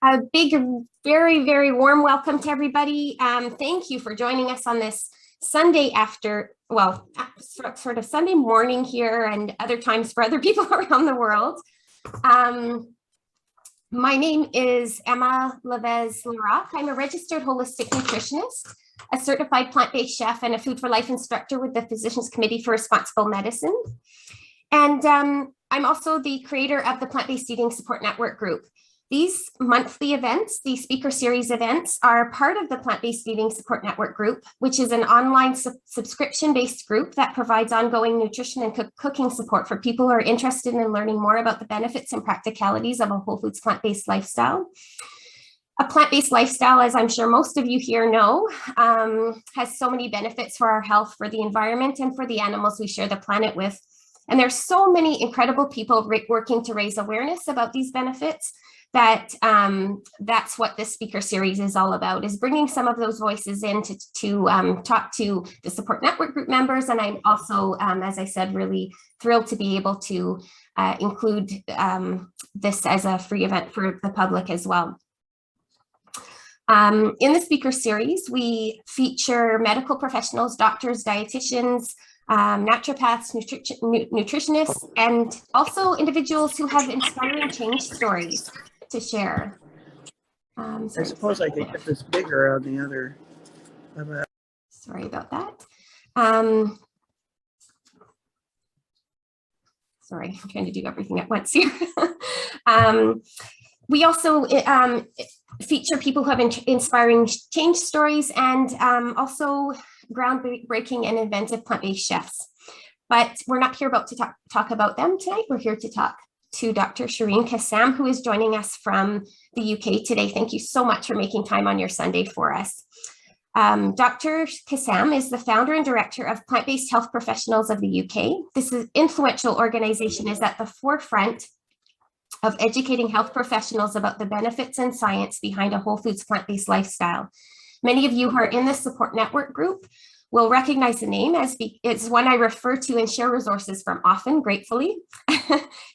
A big, very, very warm welcome to everybody. Thank you for joining us on this Sunday after, well, sort of Sunday morning here and other times for other people around the world. My name is Emma Levez-Larac. I'm a registered holistic nutritionist, a certified plant-based chef, and a Food for Life instructor with the Physicians Committee for Responsible Medicine. And I'm also the creator of the Plant-Based Eating Support Network group. These monthly events, these speaker series events, are part of the Plant-Based Eating Support Network group, which is an online subscription-based group that provides ongoing nutrition and cooking support for people who are interested in learning more about the benefits and practicalities of a whole foods plant-based lifestyle. A plant-based lifestyle, as I'm sure most of you here know, has so many benefits for our health, for the environment, and for the animals we share the planet with. And there's so many incredible people working to raise awareness about these benefits that that's what this speaker series is all about, is bringing some of those voices in to talk to the support network group members. And I'm also, as I said, really thrilled to be able to include this as a free event for the public as well. In the speaker series, we feature medical professionals, doctors, dietitians, naturopaths, nutritionists, and also individuals who have inspiring change stories to share. I suppose I could get this bigger on the other. Sorry about that. Sorry, I'm trying to do everything at once here. We also feature people who have inspiring change stories and also groundbreaking and inventive plant-based chefs. But we're not here to talk about them tonight. We're here to talk to Dr. Shireen Kassam, who is joining us from the UK today. Thank you so much for making time on your Sunday for us. Dr. Kassam is the founder and director of Plant-Based Health Professionals of the UK. This influential organization is at the forefront of educating health professionals about the benefits and science behind a whole foods plant-based lifestyle. Many of you who are in the support network group will recognize the name as it's one I refer to and share resources from often, gratefully.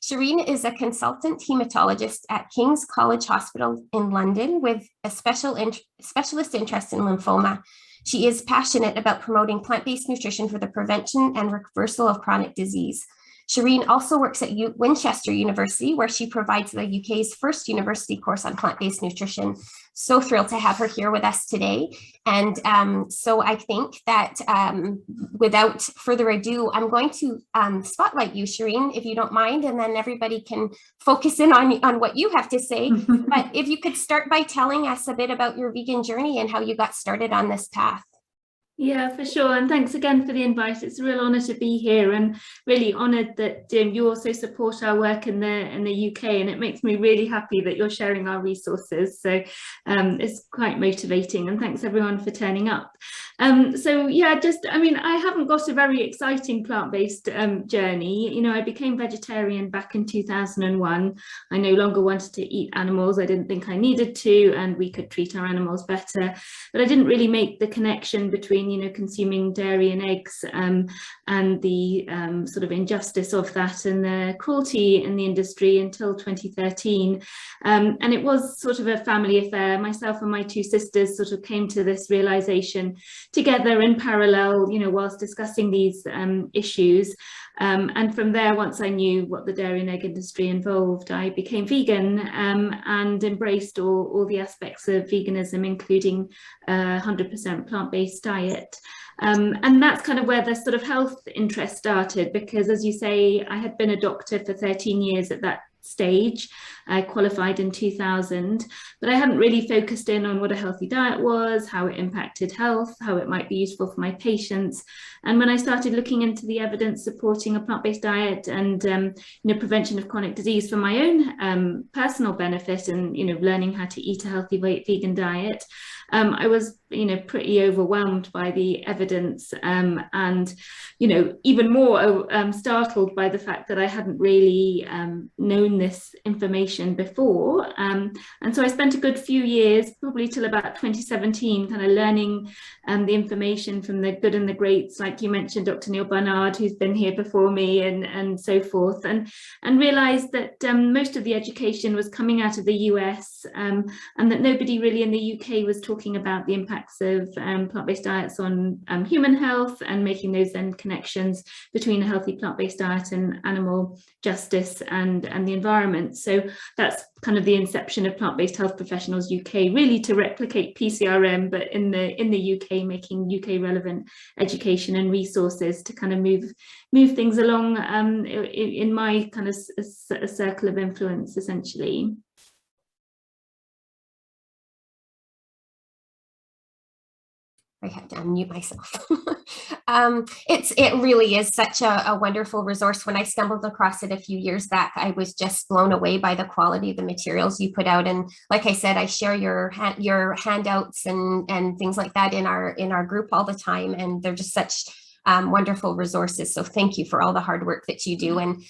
Shireen is a consultant hematologist at King's College Hospital in London with a specialist interest in lymphoma. She is passionate about promoting plant-based nutrition for the prevention and reversal of chronic disease. Shireen also works at Winchester University, where she provides the UK's first university course on plant-based nutrition. So thrilled to have her here with us today. And so I think that without further ado, I'm going to spotlight you, Shireen, if you don't mind, and then everybody can focus in on what you have to say. But if you could start by telling us a bit about your vegan journey and how you got started on this path. Yeah, for sure. And thanks again for the invite. It's a real honour to be here and really honoured that you also support our work in the UK, and it makes me really happy that you're sharing our resources. So it's quite motivating, and thanks everyone for turning up. So yeah, I haven't got a very exciting plant-based journey. You know, I became vegetarian back in 2001. I no longer wanted to eat animals. I didn't think I needed to, and we could treat our animals better. But I didn't really make the connection between consuming dairy and eggs and the sort of injustice of that and the cruelty in the industry until 2013. And it was sort of a family affair. Myself and my two sisters sort of came to this realization together in parallel, whilst discussing these issues. And from there, once I knew what the dairy and egg industry involved, I became vegan and embraced all the aspects of veganism, including 100% plant-based diet. And that's kind of where the sort of health interest started, because as you say, I had been a doctor for 13 years at that stage. I qualified in 2000, but I hadn't really focused in on what a healthy diet was, how it impacted health, how it might be useful for my patients. And when I started looking into the evidence supporting a plant-based diet and prevention of chronic disease for my own personal benefit and learning how to eat a healthy vegan diet, I was, pretty overwhelmed by the evidence, and, even more startled by the fact that I hadn't really known this information before. And so I spent a good few years, probably till about 2017, kind of learning the information from the good and the greats, like you mentioned, Dr. Neil Barnard, who's been here before me, and so forth, and realised that most of the education was coming out of the US, and that nobody really in the UK was talking about the impacts of plant-based diets on human health, and making those then connections between a healthy plant-based diet and animal justice and the environment. So that's kind of the inception of Plant-Based Health Professionals UK, really to replicate PCRM, but in the UK, making UK relevant education and resources to kind of move things along in my kind of a circle of influence, essentially. I had to unmute myself. It really is such a wonderful resource. When I stumbled across it a few years back, I was just blown away by the quality of the materials you put out. And like I said, I share your handouts and things like that in our group all the time. And they're just such wonderful resources. So thank you for all the hard work that you do. And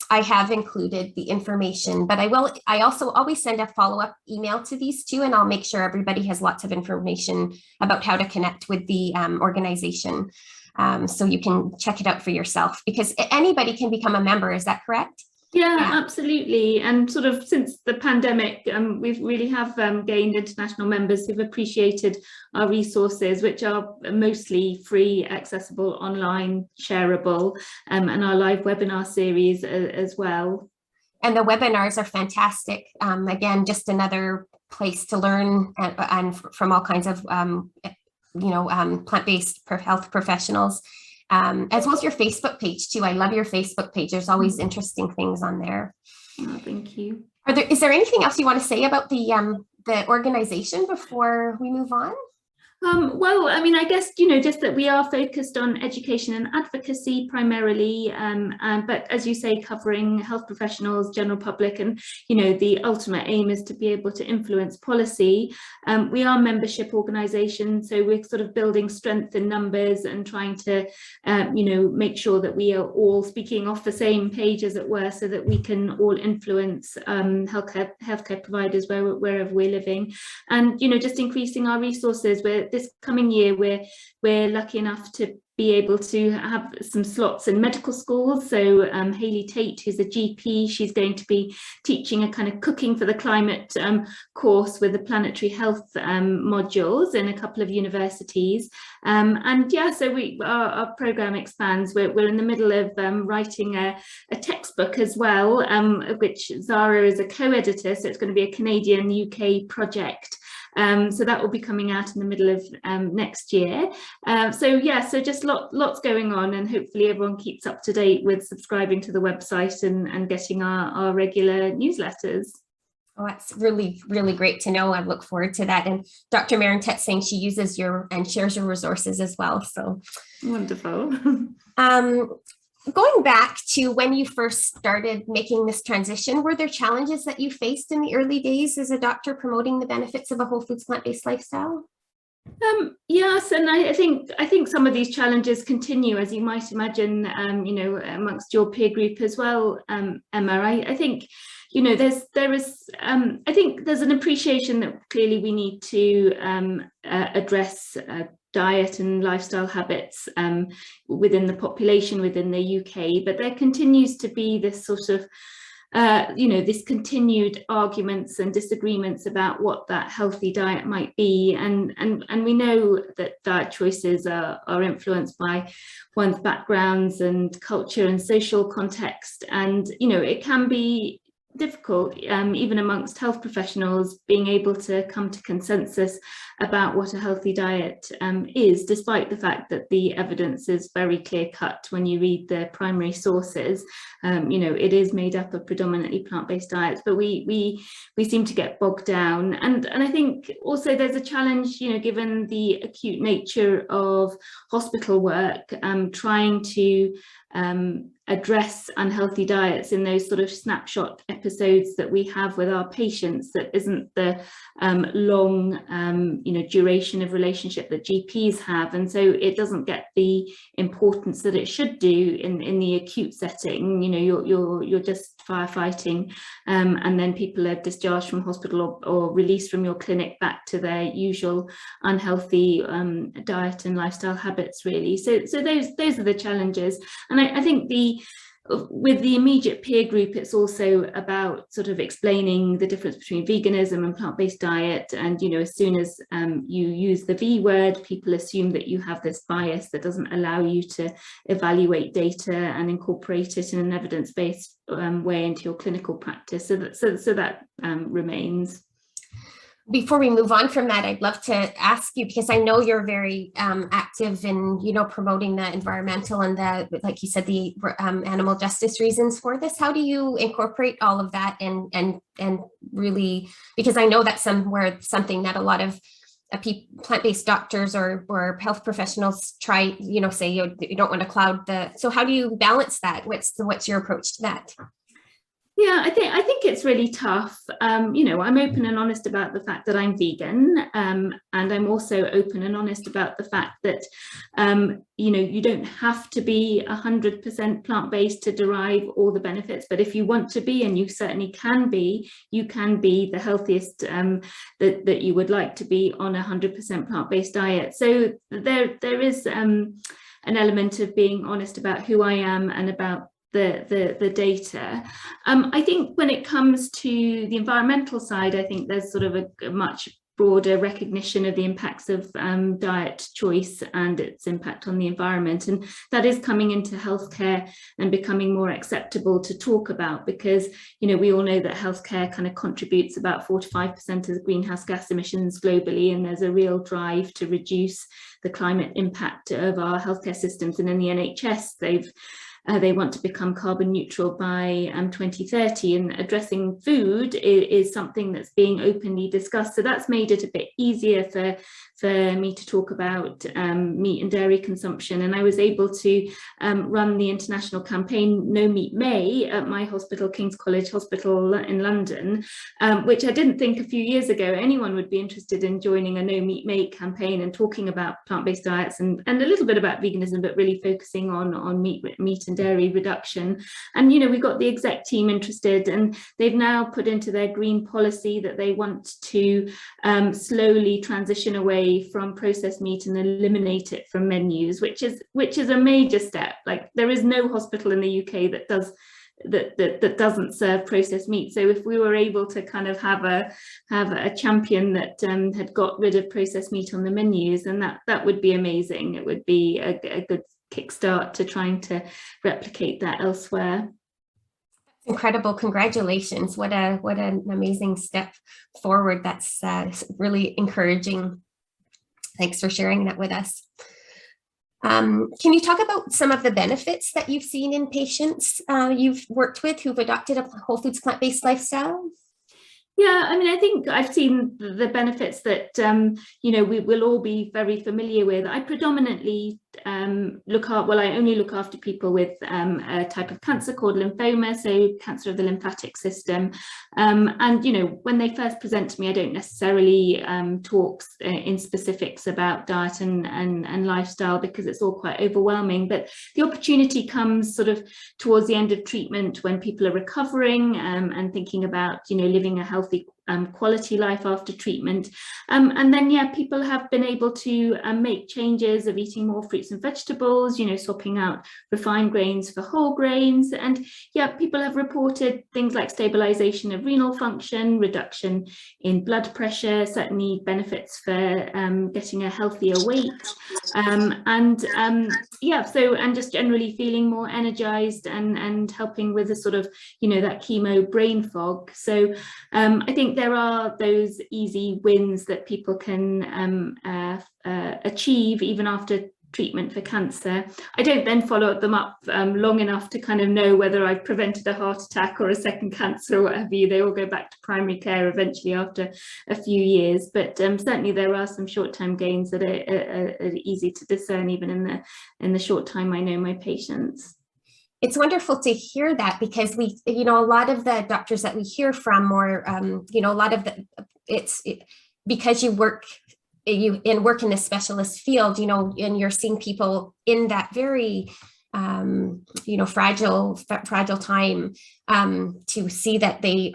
I have included the information, but I also always send a follow-up email to these two, and I'll make sure everybody has lots of information about how to connect with the organization. So you can check it out for yourself, because anybody can become a member. Is that correct? Yeah, absolutely. And sort of since the pandemic, we really have gained international members who've appreciated our resources, which are mostly free, accessible, online, shareable, and our live webinar series as well. And the webinars are fantastic. Again, just another place to learn and from all kinds of plant-based health professionals. As well as your Facebook page too. I love your Facebook page. There's always interesting things on there. Oh, thank you. Is there anything else you want to say about the organization before we move on? Well, I mean, I guess, just that we are focused on education and advocacy primarily, but as you say, covering health professionals, general public, and, the ultimate aim is to be able to influence policy. We are a membership organisation, so we're sort of building strength in numbers and trying to, make sure that we are all speaking off the same page, as it were, so that we can all influence healthcare providers wherever we're living, and, just increasing our resources. This coming year, we're lucky enough to be able to have some slots in medical schools. So Hayley Tate, who's a GP, she's going to be teaching a kind of cooking for the climate course with the planetary health modules in a couple of universities. And yeah, so our program expands. We're in the middle of writing a textbook as well, of which Zara is a co-editor. So it's going to be a Canadian-UK project. So that will be coming out in the middle of next year. So just lots going on, and hopefully everyone keeps up to date with subscribing to the website and getting our regular newsletters. Oh, that's really, really great to know. I look forward to that. And Dr. Marentet saying she uses and shares your resources as well. So wonderful. Going back to when you first started making this transition, were there challenges that you faced in the early days as a doctor promoting the benefits of a whole foods plant-based lifestyle? Yes, and I think some of these challenges continue, as you might imagine, amongst your peer group as well, Emma. I think, I think there's an appreciation that clearly we need to address diet and lifestyle habits within the population within the UK, but there continues to be this sort of this continued arguments and disagreements about what that healthy diet might be, and we know that diet choices are influenced by one's backgrounds and culture and social context, and it can be difficult, even amongst health professionals, being able to come to consensus about what a healthy diet is, despite the fact that the evidence is very clear-cut when you read the primary sources. It is made up of predominantly plant-based diets, but we seem to get bogged down. And I think also there's a challenge, given the acute nature of hospital work, trying to address unhealthy diets in those sort of snapshot episodes that we have with our patients, that isn't the long duration of relationship that GPs have, and so it doesn't get the importance that it should do in the acute setting. You're just firefighting, and then people are discharged from hospital or released from your clinic back to their usual unhealthy diet and lifestyle habits, really. So those are the challenges, and I think with the immediate peer group, it's also about sort of explaining the difference between veganism and plant-based diet. And as soon as you use the V word, people assume that you have this bias that doesn't allow you to evaluate data and incorporate it in an evidence-based way into your clinical practice. So that remains. Before we move on from that, I'd love to ask you, because I know you're very active in, promoting the environmental and like you said, the animal justice reasons for this. How do you incorporate all of that and really, because I know that's something that a lot of plant-based doctors or health professionals try, say you don't want to cloud so how do you balance that? What's your approach to that? Yeah, I think it's really tough. I'm open and honest about the fact that I'm vegan, and I'm also open and honest about the fact that, you don't have to be 100% plant-based to derive all the benefits. But if you want to be, and you certainly can be, you can be the healthiest that you would like to be on a 100% plant-based diet. So there is an element of being honest about who I am and about the data. I think when it comes to the environmental side, I think there's sort of a much broader recognition of the impacts of diet choice and its impact on the environment, and that is coming into healthcare and becoming more acceptable to talk about, because we all know that healthcare kind of contributes about 4 to 5% of the greenhouse gas emissions globally, and there's a real drive to reduce the climate impact of our healthcare systems. And in the NHS, they want to become carbon neutral by 2030, and addressing food is something that's being openly discussed. So that's made it a bit easier for me to talk about meat and dairy consumption. And I was able to run the international campaign No Meat May at my hospital, King's College Hospital in London, which I didn't think a few years ago anyone would be interested in joining a No Meat May campaign and talking about plant-based diets and a little bit about veganism, but really focusing on meat and dairy reduction. And we got the exec team interested, and they've now put into their green policy that they want to slowly transition away from processed meat and eliminate it from menus, which is a major step. Like, there is no hospital in the UK that doesn't serve processed meat. So if we were able to kind of have a champion that had got rid of processed meat on the menus, then that would be amazing. It would be a good kickstart to trying to replicate that elsewhere. Incredible. Congratulations. What an amazing step forward. That's really encouraging. Thanks for sharing that with us. Can you talk about some of the benefits that you've seen in patients you've worked with who've adopted a whole foods plant-based lifestyle? Yeah, I mean, I think I've seen the benefits that, we will all be very familiar with. I predominantly I only look after people with a type of cancer called lymphoma, so cancer of the lymphatic system. And, when they first present to me, I don't necessarily talk in specifics about diet and lifestyle, because it's all quite overwhelming. But the opportunity comes sort of towards the end of treatment, when people are recovering and thinking about, living a healthy quality life after treatment. And then, people have been able to make changes of eating more fruits and vegetables, swapping out refined grains for whole grains. And people have reported things like stabilization of renal function, reduction in blood pressure, certainly benefits for getting a healthier weight. And just generally feeling more energized and helping with a sort of, that chemo brain fog. So I think there are those easy wins that people can achieve even after treatment for cancer. I don't then follow them up long enough to kind of know whether I've prevented a heart attack or a second cancer or what have you. They all go back to primary care eventually after a few years, but certainly there are some short-term gains that are easy to discern even in the short time I know my patients. it's wonderful to hear that, because we, you know, a lot of the doctors that we hear from, or, you know, a lot of the, because you work in the specialist field, you know, and you're seeing people in that very, you know, fragile time, to see that they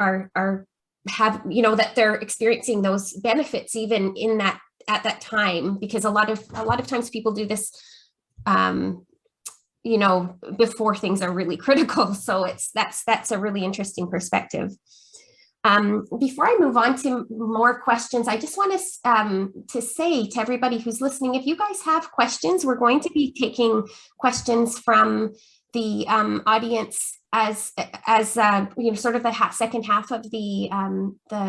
have, you know, that they're experiencing those benefits even in that, at that time, because a lot of times people do this, you know, before things are really critical. So that's a really interesting perspective. Before I move on to more questions, I just want to say to everybody who's listening, if you guys have questions, we're going to be taking questions from the audience as you know, sort of the second half of the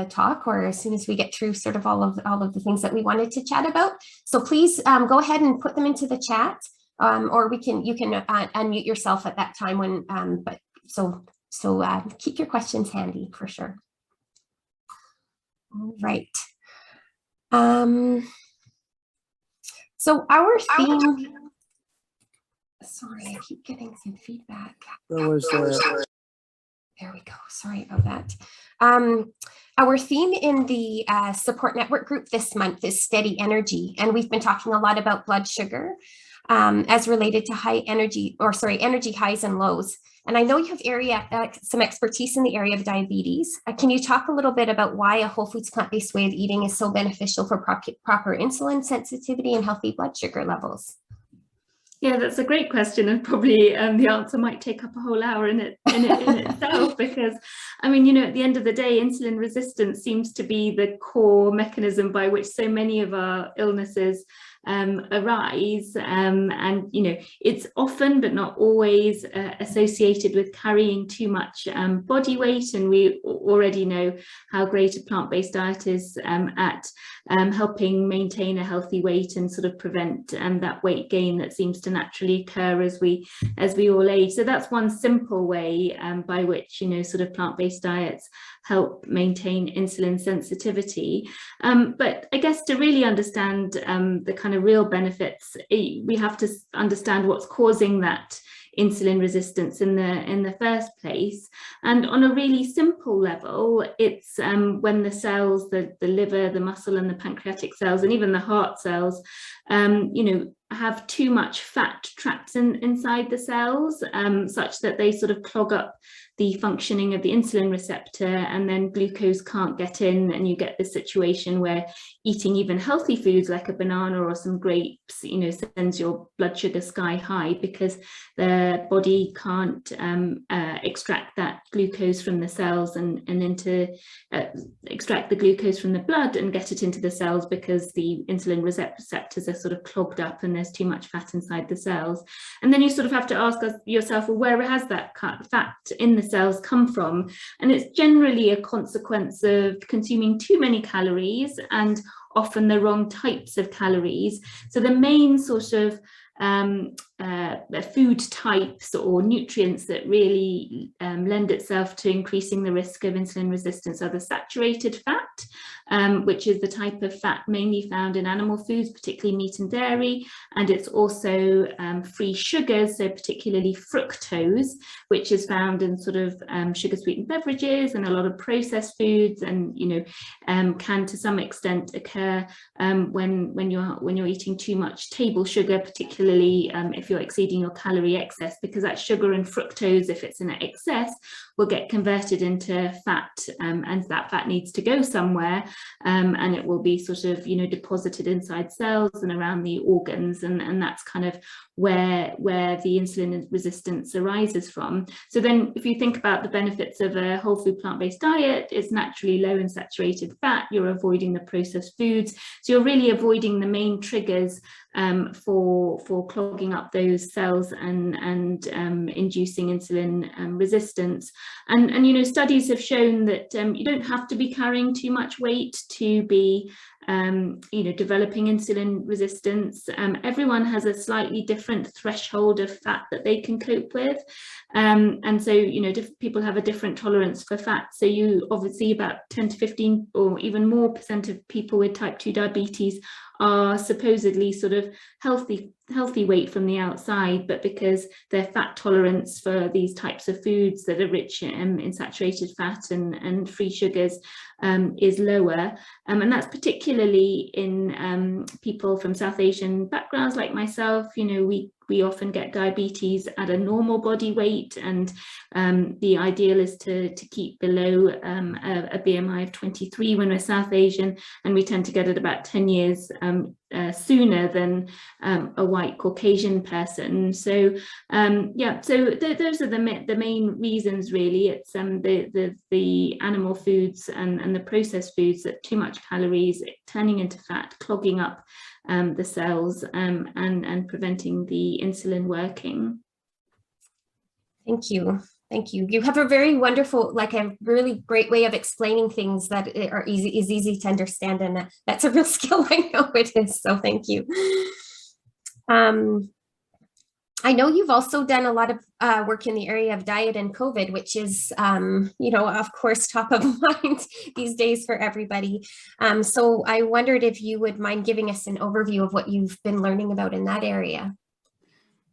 talk, or as soon as we get through sort of all of the things that we wanted to chat about. So please go ahead and put them into the chat, or you can unmute yourself at that time when. But so keep your questions handy for sure. All right. So our theme. Sorry, I keep getting some feedback. There we go. Sorry about that. Our theme in the support network group this month is steady energy, and we've been talking a lot about blood sugar as related to energy highs and lows. And I know you have some expertise in the area of diabetes. Can you talk a little bit about why a whole foods plant-based way of eating is so beneficial for proper insulin sensitivity and healthy blood sugar levels? Yeah, that's a great question, and probably the answer might take up a whole hour in itself, because I mean, you know, at the end of the day, insulin resistance seems to be the core mechanism by which so many of our illnesses arise, and you know, it's often but not always associated with carrying too much body weight, and we already know how great a plant-based diet is at helping maintain a healthy weight and sort of prevent that weight gain that seems to naturally occur as we all age. So that's one simple way by which, you know, sort of plant-based diets help maintain insulin sensitivity. But I guess to really understand the kind of real benefits, we have to understand what's causing that insulin resistance in the first place. And on a really simple level, it's when the cells, the liver, the muscle and the pancreatic cells, and even the heart cells, you know, have too much fat trapped inside the cells, such that they sort of clog up the functioning of the insulin receptor, and then glucose can't get in, and you get this situation where eating even healthy foods like a banana or some grapes, you know, sends your blood sugar sky high, because the body can't extract that glucose from the cells and extract the glucose from the blood and get it into the cells, because the insulin receptors are sort of clogged up and there's too much fat inside the cells. And then you sort of have to ask yourself, well, where has that fat in the cells come from? And it's generally a consequence of consuming too many calories, and often the wrong types of calories. So the main sort of food types or nutrients that really lend itself to increasing the risk of insulin resistance are the saturated fat, which is the type of fat mainly found in animal foods, particularly meat and dairy, and it's also free sugars, so particularly fructose, which is found in sort of sugar sweetened beverages and a lot of processed foods, and you know, can to some extent occur when you're eating too much table sugar, particularly if you're exceeding your calorie excess, because that sugar and fructose, if it's in excess, will get converted into fat, and that fat needs to go somewhere, and it will be sort of, you know, deposited inside cells and around the organs, and that's kind of where the insulin resistance arises from. So then if you think about the benefits of a whole food plant-based diet, it's naturally low in saturated fat, you're avoiding the processed foods, so you're really avoiding the main triggers for clogging up those cells and inducing insulin resistance. And you know, studies have shown that you don't have to be carrying too much weight to be developing insulin resistance. Everyone has a slightly different threshold of fat that they can cope with. And so, different people have a different tolerance for fat. So you obviously about 10 to 15 or even more % of people with type 2 diabetes are supposedly sort of healthy weight from the outside, but because their fat tolerance for these types of foods that are rich in saturated fat and free sugars is lower. And that's particularly in people from South Asian backgrounds like myself. We often get diabetes at a normal body weight, and the ideal is to keep below a BMI of 23 when we're South Asian, and we tend to get it about 10 years sooner than a white Caucasian person. So those are the main reasons really. It's the animal foods and the processed foods, that too much calories, turning into fat, clogging up the cells and preventing the insulin working. Thank you. Thank you. You have a very wonderful, a really great way of explaining things that is easy to understand, and that's a real skill. I know it is. So thank you. I know you've also done a lot of work in the area of diet and COVID, which is, of course, top of mind these days for everybody. So I wondered if you would mind giving us an overview of what you've been learning about in that area.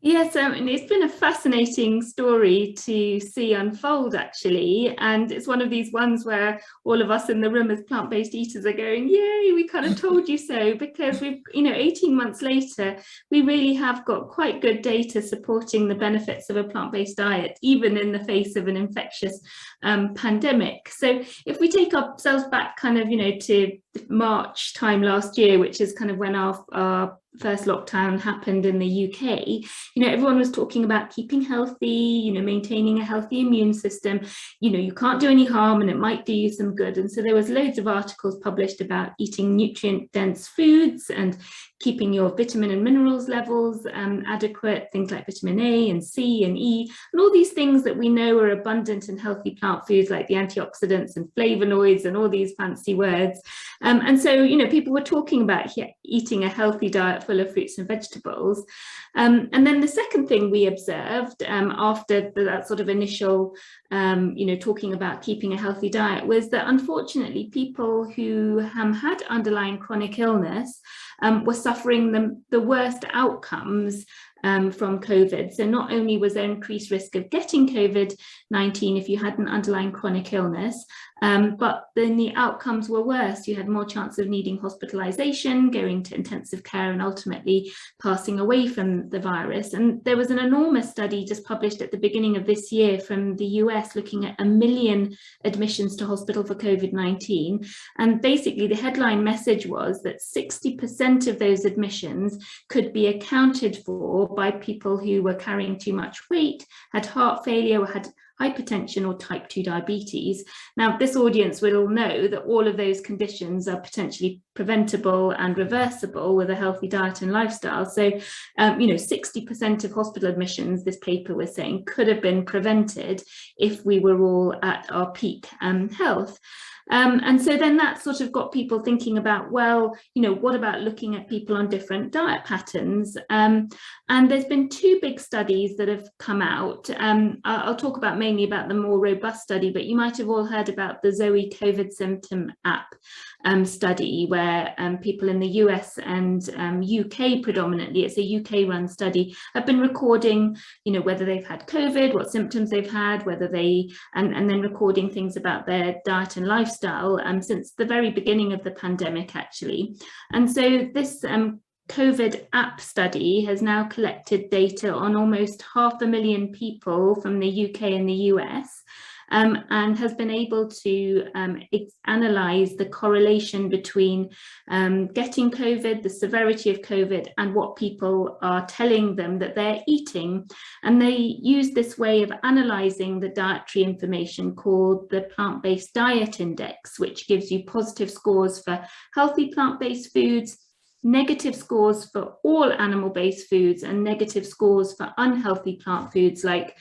Yes, it's been a fascinating story to see unfold, actually, and it's one of these ones where all of us in the room as plant-based eaters are going, yay, we kind of told you so, because we've, 18 months later, we really have got quite good data supporting the benefits of a plant-based diet, even in the face of an infectious pandemic. So if we take ourselves back kind of, to March time last year, which is kind of when our first lockdown happened in the UK, everyone was talking about keeping healthy, maintaining a healthy immune system, you can't do any harm and it might do you some good. And so there was loads of articles published about eating nutrient dense foods and keeping your vitamin and minerals levels adequate, things like vitamin A and C and E, and all these things that we know are abundant in healthy plant foods, like the antioxidants and flavonoids and all these fancy words. And so, people were talking about eating a healthy diet full of fruits and vegetables. And then the second thing we observed after that sort of initial, talking about keeping a healthy diet, was that unfortunately people who had underlying chronic illness were suffering the worst outcomes from COVID. So not only was there increased risk of getting COVID-19 if you had an underlying chronic illness, but then the outcomes were worse. You had more chance of needing hospitalization, going to intensive care, and ultimately passing away from the virus. And there was an enormous study just published at the beginning of this year from the US looking at 1 million admissions to hospital for COVID-19. And basically the headline message was that 60% of those admissions could be accounted for by people who were carrying too much weight, had heart failure, or had hypertension or type 2 diabetes. Now, this audience will know that all of those conditions are potentially preventable and reversible with a healthy diet and lifestyle. So, 60% of hospital admissions, this paper was saying, could have been prevented if we were all at our peak health. And so then that sort of got people thinking about, well, what about looking at people on different diet patterns? And there's been 2 big studies that have come out. I'll talk mainly about the more robust study, but you might have all heard about the Zoe COVID symptom app study, where people in the US and UK predominantly, it's a UK run study, have been recording, whether they've had COVID, what symptoms they've had, whether they, and then recording things about their diet and lifestyle since the very beginning of the pandemic, actually. And so this COVID app study has now collected data on almost 500,000 people from the UK and the US, and has been able to analyze the correlation between getting COVID, the severity of COVID, and what people are telling them that they're eating. And they use this way of analyzing the dietary information called the Plant-Based Diet Index, which gives you positive scores for healthy plant-based foods, negative scores for all animal-based foods, and negative scores for unhealthy plant foods like,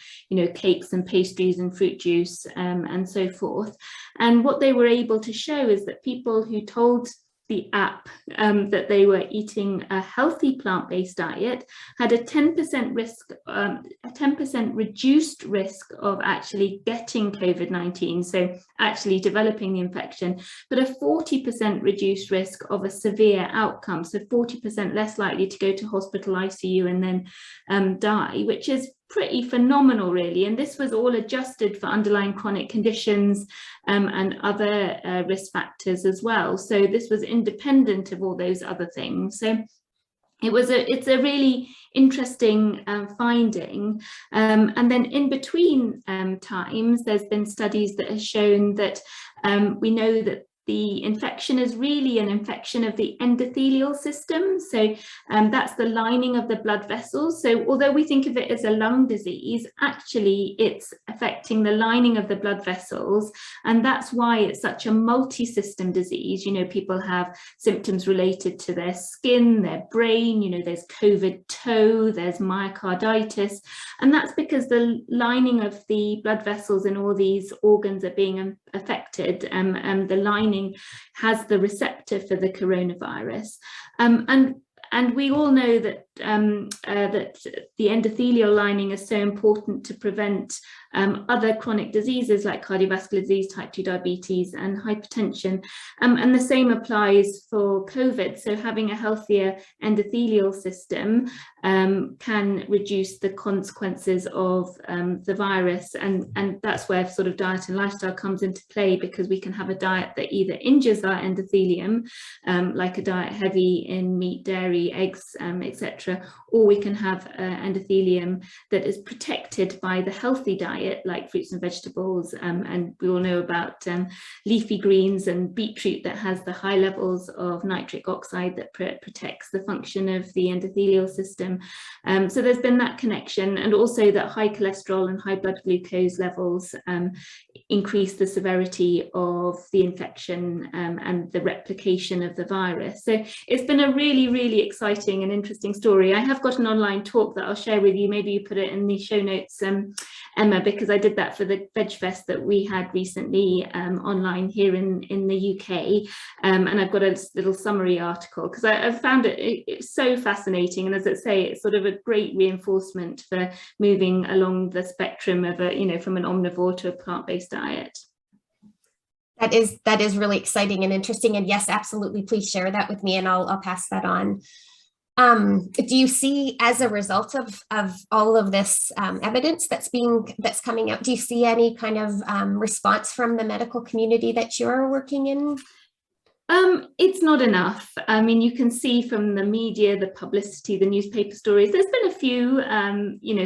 cakes and pastries and fruit juice and so forth. And what they were able to show is that people who told the app that they were eating a healthy plant-based diet had a 10% risk, a 10% reduced risk of actually getting COVID-19, so actually developing the infection, but a 40% reduced risk of a severe outcome, so 40% less likely to go to hospital ICU and then die, which is pretty phenomenal, really. And this was all adjusted for underlying chronic conditions and other risk factors as well. So this was independent of all those other things. So it's a really interesting finding. And then in between times, there's been studies that have shown that we know that the infection is really an infection of the endothelial system. So that's the lining of the blood vessels. So although we think of it as a lung disease, actually it's affecting the lining of the blood vessels. And that's why it's such a multi-system disease. You know, people have symptoms related to their skin, their brain, you know, there's COVID toe, there's myocarditis. And that's because the lining of the blood vessels in all these organs are being affected, and the lining has the receptor for the coronavirus, and we all know that that the endothelial lining is so important to prevent other chronic diseases like cardiovascular disease, type 2 diabetes and hypertension, and the same applies for COVID. So having a healthier endothelial system can reduce the consequences of the virus, and that's where sort of diet and lifestyle comes into play, because we can have a diet that either injures our endothelium, like a diet heavy in meat, dairy, eggs, etc., or we can have endothelium that is protected by the healthy diet like fruits and vegetables, and we all know about leafy greens and beetroot that has the high levels of nitric oxide that protects the function of the endothelial system. So there's been that connection, and also that high cholesterol and high blood glucose levels increase the severity of the infection and the replication of the virus. So it's been a really, really exciting and interesting story. I have got an online talk that I'll share with you. Maybe you put it in the show notes, Emma, because I did that for the Veg Fest that we had recently online here in the UK. And I've got a little summary article because I found it's so fascinating. And as I say, it's sort of a great reinforcement for moving along the spectrum of from an omnivore to a plant-based diet. That is really exciting and interesting. And yes, absolutely. Please share that with me and I'll pass that on. Do you see, as a result of all of this evidence that's coming out, do you see any kind of response from the medical community that you're working in? It's not enough. I mean, you can see from the media, the publicity, the newspaper stories, there's been a few,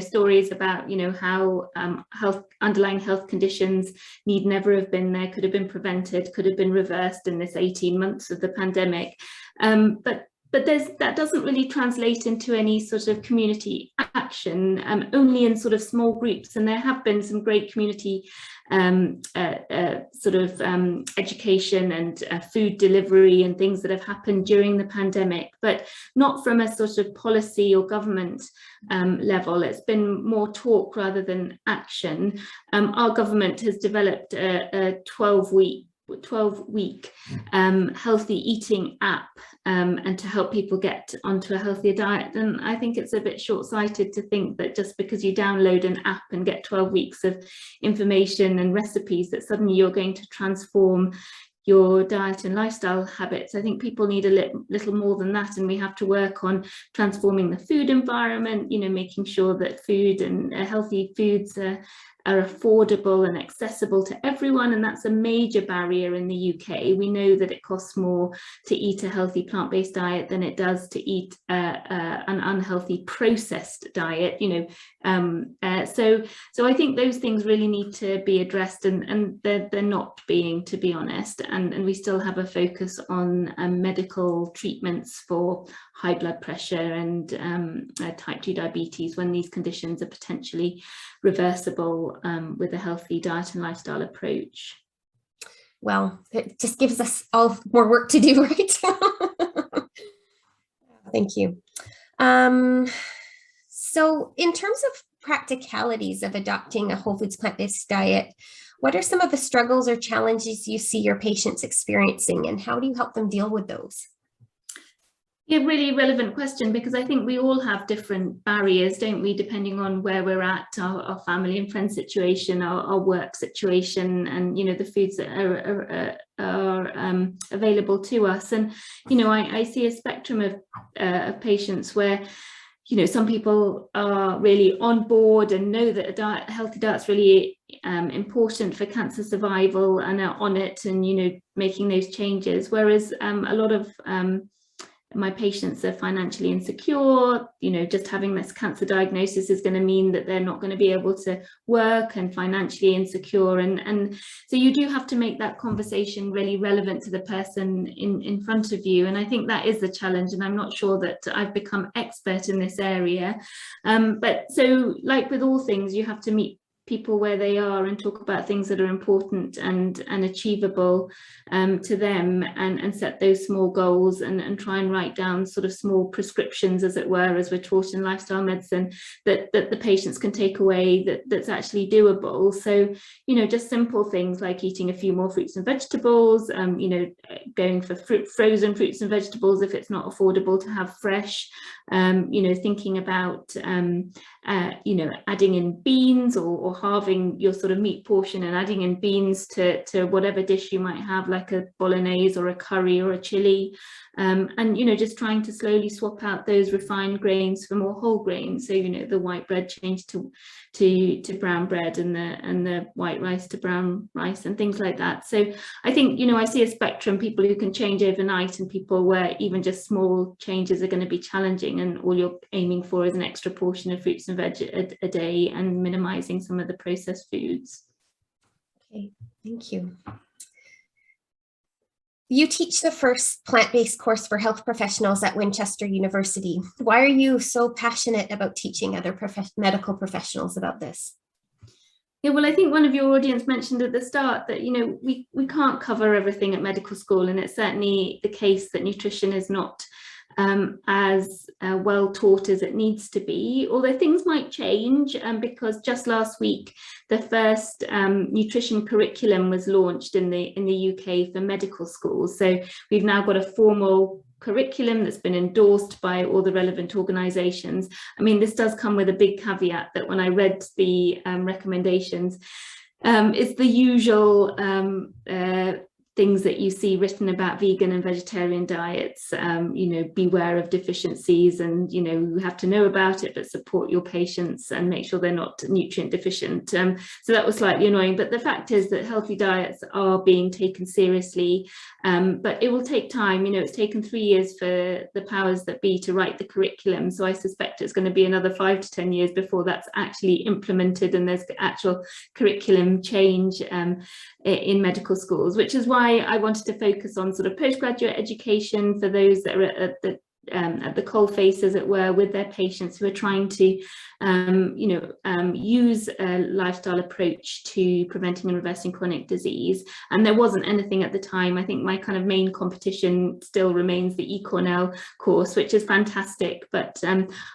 stories about, how underlying health conditions need never have been there, could have been prevented, could have been reversed in this 18 months of the pandemic. But that doesn't really translate into any sort of community action, only in sort of small groups. And there have been some great community education and food delivery and things that have happened during the pandemic, but not from a sort of policy or government level. It's been more talk rather than action. Our government has developed a 12-week healthy eating app and to help people get onto a healthier diet. And I think it's a bit short-sighted to think that just because you download an app and get 12 weeks of information and recipes that suddenly you're going to transform your diet and lifestyle habits. I think people need a little more than that, and we have to work on transforming the food environment, making sure that food and healthy foods are affordable and accessible to everyone, and that's a major barrier in the UK. We know that it costs more to eat a healthy plant-based diet than it does to eat an unhealthy processed diet. So I think those things really need to be addressed, and they're not being, to be honest. And we still have a focus on medical treatments for high blood pressure and type 2 diabetes when these conditions are potentially reversible with a healthy diet and lifestyle approach. Well, it just gives us all more work to do, right? Thank you. So in terms of practicalities of adopting a whole foods plant-based diet, What are some of the struggles or challenges you see your patients experiencing, and how do you help them deal with those? Yeah, really relevant question, because I think we all have different barriers, don't we, depending on where we're at, our family and friend situation, our work situation, and, you know, the foods that are available to us. And, you know, I see a spectrum of patients where, you know, some people are really on board and know that a healthy diet's really important for cancer survival and are on it and, you know, making those changes. Whereas a lot of my patients are financially insecure, you know, just having this cancer diagnosis is going to mean that they're not going to be able to work, and financially insecure. And so you do have to make that conversation really relevant to the person in front of you. And I think that is the challenge. And I'm not sure that I've become expert in this area. But so, like with all things, you have to meet people where they are and talk about things that are important and achievable to them, and set those small goals and try and write down sort of small prescriptions, as it were, as we're taught in lifestyle medicine, that the patients can take away, that's actually doable. So, you know, just simple things like eating a few more fruits and vegetables, you know, going for frozen fruits and vegetables if it's not affordable to have fresh, you know, thinking about you know, adding in beans, or halving your sort of meat portion and adding in beans to whatever dish you might have, like a bolognese or a curry or a chili, and, you know, just trying to slowly swap out those refined grains for more whole grains. So, you know, the white bread changed to brown bread, and the white rice to brown rice, and things like that. So I think, you know, I see a spectrum, people who can change overnight and people where even just small changes are going to be challenging, and all you're aiming for is an extra portion of fruits and veg a day, and minimizing some of the processed foods. Okay, thank you. You teach the first plant-based course for health professionals at Winchester University. Why are you so passionate about teaching other medical professionals about this? Yeah, well, I think one of your audience mentioned at the start that, you know, we can't cover everything at medical school, and it's certainly the case that nutrition is not as well taught as it needs to be, although things might change, because just last week the first nutrition curriculum was launched in the UK for medical schools. So we've now got a formal curriculum that's been endorsed by all the relevant organisations. I mean, this does come with a big caveat that when I read the recommendations, it's the usual things that you see written about vegan and vegetarian diets, you know, beware of deficiencies, and, you know, you have to know about it, but support your patients and make sure they're not nutrient deficient. So that was slightly annoying, but the fact is that healthy diets are being taken seriously, but it will take time. You know, it's taken 3 years for the powers that be to write the curriculum, so I suspect it's going to be another 5 to 10 years before that's actually implemented and there's actual curriculum change in medical schools, which is why I wanted to focus on sort of postgraduate education for those that are at the coalface, as it were, with their patients who are trying to you know, use a lifestyle approach to preventing and reversing chronic disease. And there wasn't anything at the time. I think my kind of main competition still remains the eCornell course, which is fantastic, but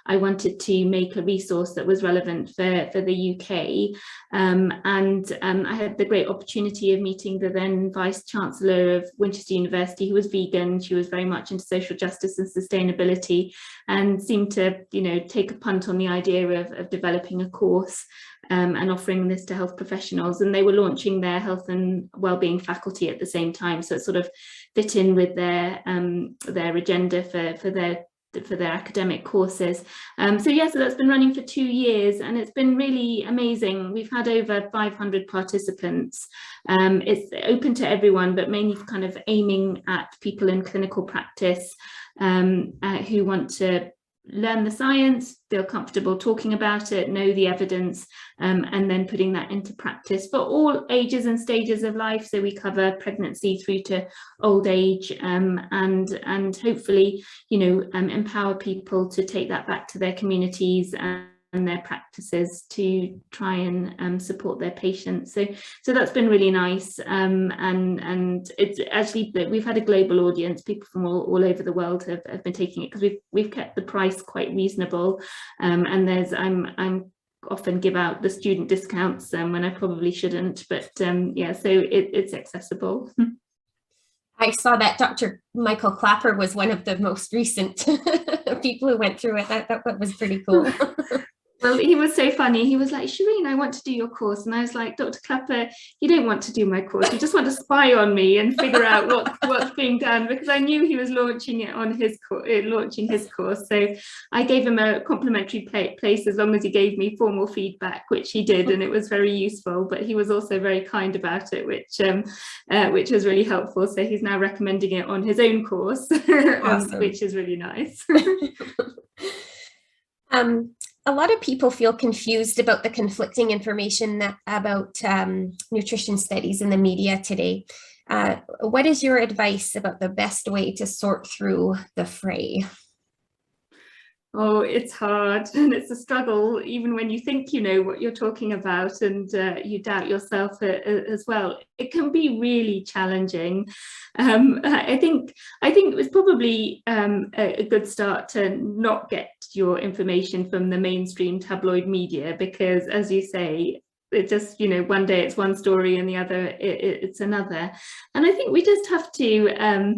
I wanted to make a resource that was relevant for the UK. And I had the great opportunity of meeting the then Vice Chancellor of Winchester University, who was vegan. She was very much into social justice and sustainability, and seemed to, you know, take a punt on the idea of developing a course and offering this to health professionals. And they were launching their health and wellbeing faculty at the same time, so it sort of fit in with their agenda for their academic courses. So yeah, so that's been running for 2 years, and it's been really amazing. We've had over 500 participants. It's open to everyone, but mainly kind of aiming at people in clinical practice who want to learn the science, feel comfortable talking about it, know the evidence, and then putting that into practice for all ages and stages of life. So we cover pregnancy through to old age, and hopefully, you know, empower people to take that back to their communities and their practices to try and support their patients. So that's been really nice, and it's actually that we've had a global audience. People from all over the world have been taking it, because we've kept the price quite reasonable, and I'm often give out the student discounts when I probably shouldn't, but yeah, so it's accessible. I saw that Dr. Michael Clapper was one of the most recent people who went through it. That was pretty cool. Well, he was so funny. He was like, Shireen, I want to do your course. And I was like, Dr. Clapper, you don't want to do my course. You just want to spy on me and figure out what's being done, because I knew he was launching it on his course. So I gave him a complimentary place as long as he gave me formal feedback, which he did, and it was very useful. But he was also very kind about it, which was really helpful. So he's now recommending it on his own course, Awesome. which is really nice. A lot of people feel confused about the conflicting information about nutrition studies in the media today. What is your advice about the best way to sort through the fray? Oh, it's hard, and it's a struggle even when you think you know what you're talking about, and you doubt yourself as well. It can be really challenging. I think it was probably a good start to not get your information from the mainstream tabloid media, because, as you say, it just, you know, one day it's one story and the other it's another. And I think we just have to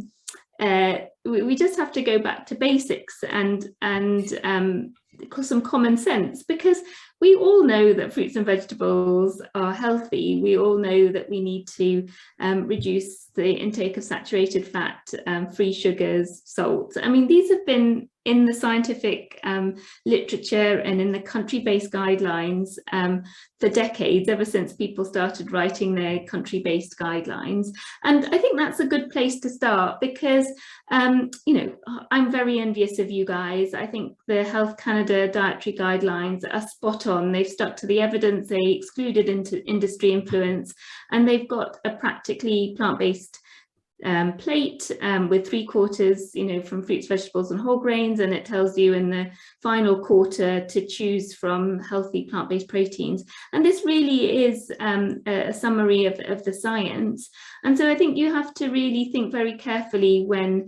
we just have to go back to basics and some common sense, because we all know that fruits and vegetables are healthy. We all know that we need to reduce the intake of saturated fat, free sugars, salt. I mean, these have been in the scientific literature and in the country-based guidelines for decades, ever since people started writing their country-based guidelines. And I think that's a good place to start, because you know, I'm very envious of you guys. I think the Health Canada dietary guidelines are spot on. They've stuck to the evidence, they excluded industry influence, and they've got a practically plant-based plate with 3/4, you know, from fruits, vegetables and whole grains, and it tells you in the final quarter to choose from healthy plant-based proteins. And this really is a summary of the science. And so I think you have to really think very carefully when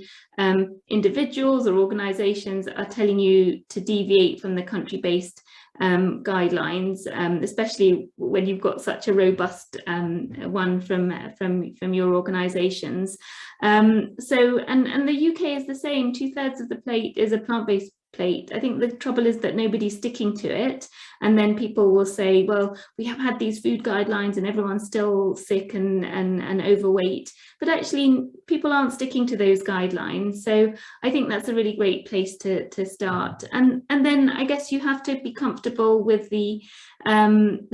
individuals or organizations are telling you to deviate from the country-based guidelines, especially when you've got such a robust one from your organizations. So and the UK is the same. 2/3 of the plate is a plant-based plate. I think the trouble is that nobody's sticking to it, and then people will say, well, we have had these food guidelines and everyone's still sick and overweight, but actually people aren't sticking to those guidelines. So I think that's a really great place to start, and then I guess you have to be comfortable with the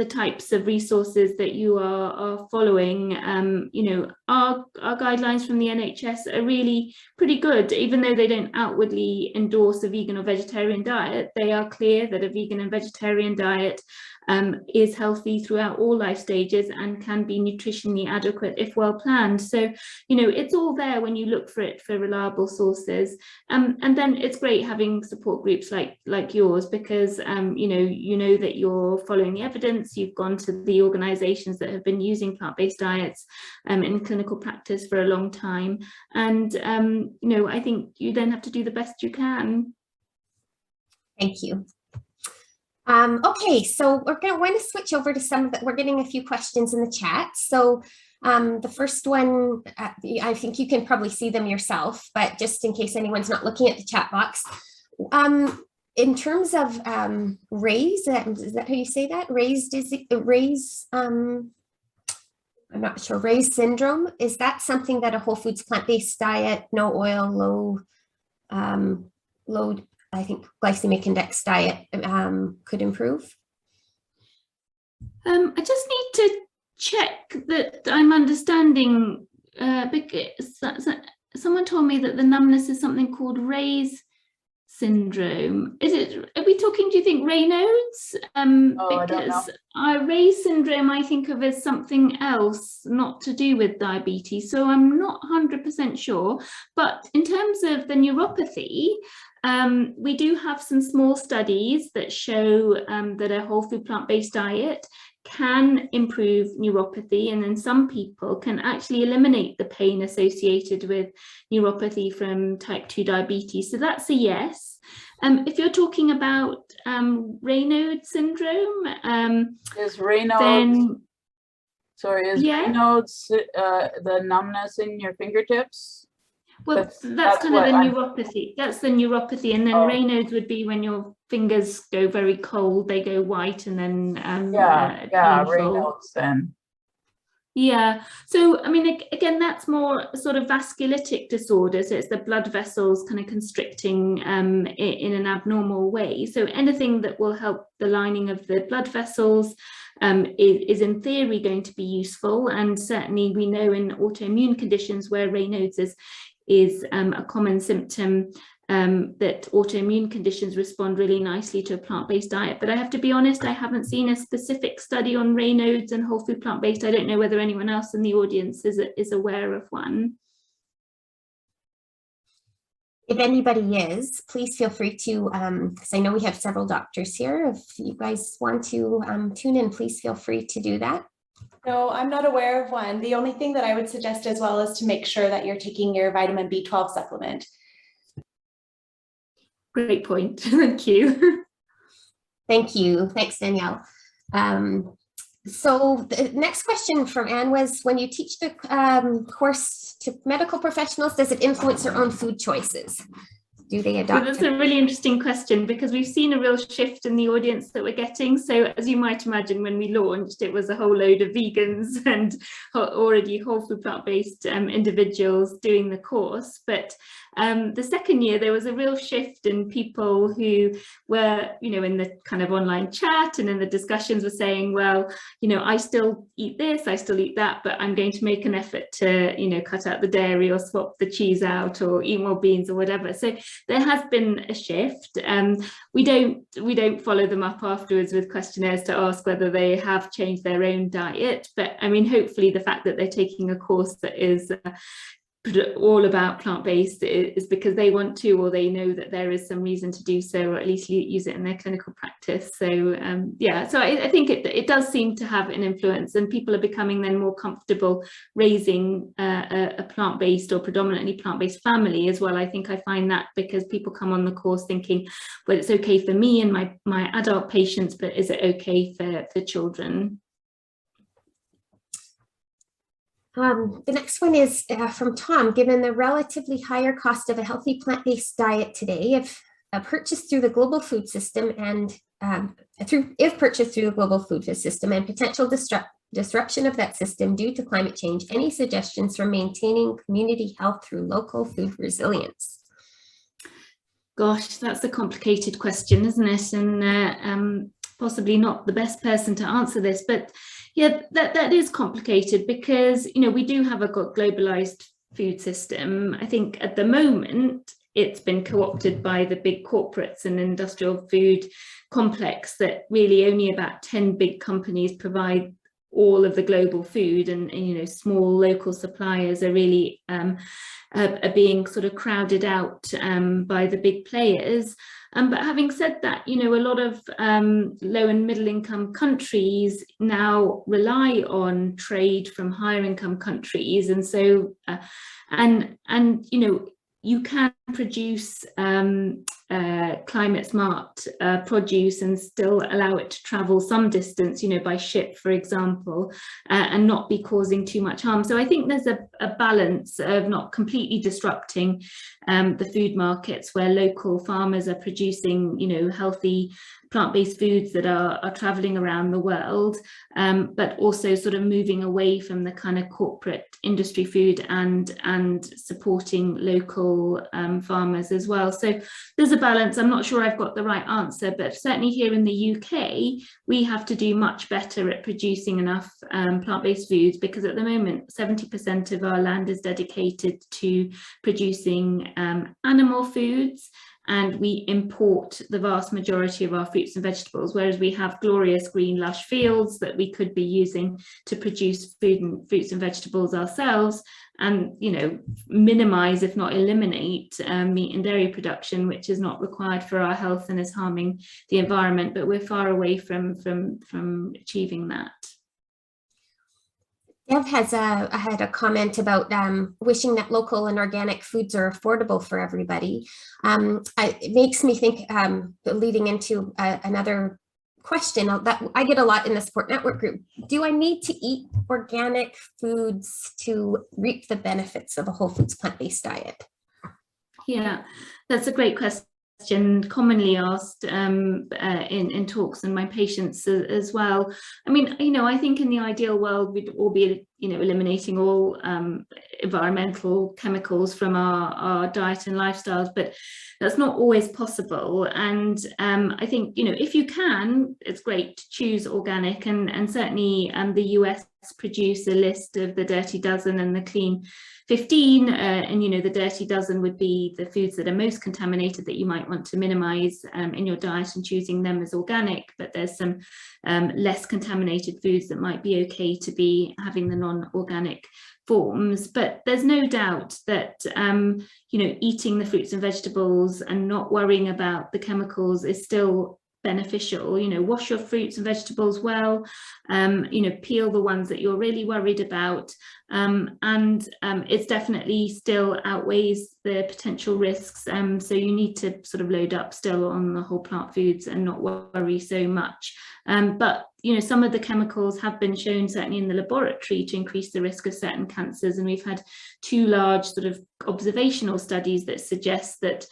types of resources that you are following. You know, our guidelines from the NHS are really pretty good, even though they don't outwardly endorse a vegan or vegetarian diet. They are clear that a vegan and vegetarian diet is healthy throughout all life stages and can be nutritionally adequate if well planned. So, you know, it's all there when you look for it for reliable sources. And then it's great having support groups like yours, because you know that you're following the evidence. You've gone to the organizations that have been using plant-based diets in clinical practice for a long time. And you know, I think you then have to do the best you can. Thank you. Okay, so we're going to switch over to some of the, we're getting a few questions in the chat. So the first one, I think you can probably see them yourself, but just in case anyone's not looking at the chat box, in terms of RAISE, is that how you say that? RAISE, I'm not sure, RAISE syndrome, is that something that a whole foods plant-based diet, no oil, low I think glycemic index diet could improve? I just need to check that I'm understanding, because someone told me that the numbness is something called RAISE syndrome. Are we talking, do you think, Raynauds? Because RAISE syndrome I think of as something else, not to do with diabetes, so I'm not 100% sure. But in terms of the neuropathy, we do have some small studies that show that a whole food plant-based diet can improve neuropathy, and in some people can actually eliminate the pain associated with neuropathy from type 2 diabetes. So that's a yes. If you're talking about Raynauds syndrome, is Raynauds, then Raynauds the numbness in your fingertips? Well, that's kind of the neuropathy. That's the neuropathy, and then Raynauds would be when your fingers go very cold, they go white, and then Raynauds then. Yeah. So I mean, again, that's more sort of vasculitic disorder. So it's the blood vessels kind of constricting in an abnormal way. So anything that will help the lining of the blood vessels is in theory going to be useful. And certainly we know in autoimmune conditions where Raynauds is a common symptom, that autoimmune conditions respond really nicely to a plant-based diet. But I have to be honest, I haven't seen a specific study on Raynauds and whole food plant-based. I don't know whether anyone else in the audience is aware of one. If anybody is, please feel free to, because I know we have several doctors here. If you guys want to tune in, please feel free to do that. No, I'm not aware of one. The only thing that I would suggest as well is to make sure that you're taking your vitamin B12 supplement. Great point. Thank you. Thank you. Thanks, Danielle. So the next question from Anne was, when you teach the course to medical professionals, does it influence their own food choices? Do they adopt? So that's a really interesting question, because we've seen a real shift in the audience that we're getting. So as you might imagine, when we launched, it was a whole load of vegans and already whole food plant-based individuals doing the course. But the second year, there was a real shift in people who were, in the kind of online chat and in the discussions were saying, well, I still eat this, I still eat that, but I'm going to make an effort to, cut out the dairy or swap the cheese out or eat more beans or whatever. So there has been a shift. We don't follow them up afterwards with questionnaires to ask whether they have changed their own diet. But I mean, hopefully the fact that they're taking a course that is all about plant-based is because they want to, or they know that there is some reason to do so, or at least use it in their clinical practice. So yeah, so I think it does seem to have an influence, and people are becoming then more comfortable raising a plant-based or predominantly plant-based family as well. I think I find that because people come on the course thinking, well, it's okay for me and my adult patients, but is it okay for children? The next one is from Tom. Given the relatively higher cost of a healthy plant-based diet today, if purchased through the global food system and potential disruption of that system due to climate change, any suggestions for maintaining community health through local food resilience? Gosh, that's a complicated question, isn't it? And possibly not the best person to answer this, but yeah, that is complicated because, we do have a globalized food system. I think at the moment, it's been co-opted by the big corporates and industrial food complex that really only about 10 big companies provide all of the global food, and small local suppliers are really are being sort of crowded out by the big players. But having said that, a lot of low and middle income countries now rely on trade from higher income countries, and so you can produce climate smart produce and still allow it to travel some distance, by ship, for example, and not be causing too much harm. So I think there's a balance of not completely disrupting the food markets where local farmers are producing, healthy plant-based foods that are traveling around the world, but also sort of moving away from the kind of corporate industry food and supporting local farmers as well. So there's a balance. I'm not sure I've got the right answer, but certainly here in the UK, we have to do much better at producing enough plant-based foods, because at the moment, 70% of our land is dedicated to producing animal foods. and we import the vast majority of our fruits and vegetables, whereas we have glorious green lush fields that we could be using to produce fruits and vegetables ourselves, and, you know, minimize, if not eliminate, meat and dairy production, which is not required for our health and is harming the environment. But we're far away from achieving that. Dev has had a comment about wishing that local and organic foods are affordable for everybody. It makes me think, leading into another question that I get a lot in the Support Network group. Do I need to eat organic foods to reap the benefits of a whole foods plant-based diet? Yeah, that's a great question. Commonly asked in talks and my patients as well. I mean, you know, I think in the ideal world we'd all be, you know, eliminating all environmental chemicals from our diet and lifestyles, but that's not always possible. And I think, you know, if you can, it's great to choose organic, and certainly the US produce a list of the dirty dozen and the clean 15, and, you know, the dirty dozen would be the foods that are most contaminated that you might want to minimize in your diet, and choosing them as organic. But there's some less contaminated foods that might be okay to be having the non-organic forms. But there's no doubt that, you know, eating the fruits and vegetables and not worrying about the chemicals is still beneficial. You know, wash your fruits and vegetables well, you know, peel the ones that you're really worried about, and it's definitely still outweighs the potential risks, so you need to sort of load up still on the whole plant foods and not worry so much. But, you know, some of the chemicals have been shown, certainly in the laboratory, to increase the risk of certain cancers, and we've had 2 large sort of observational studies that suggest that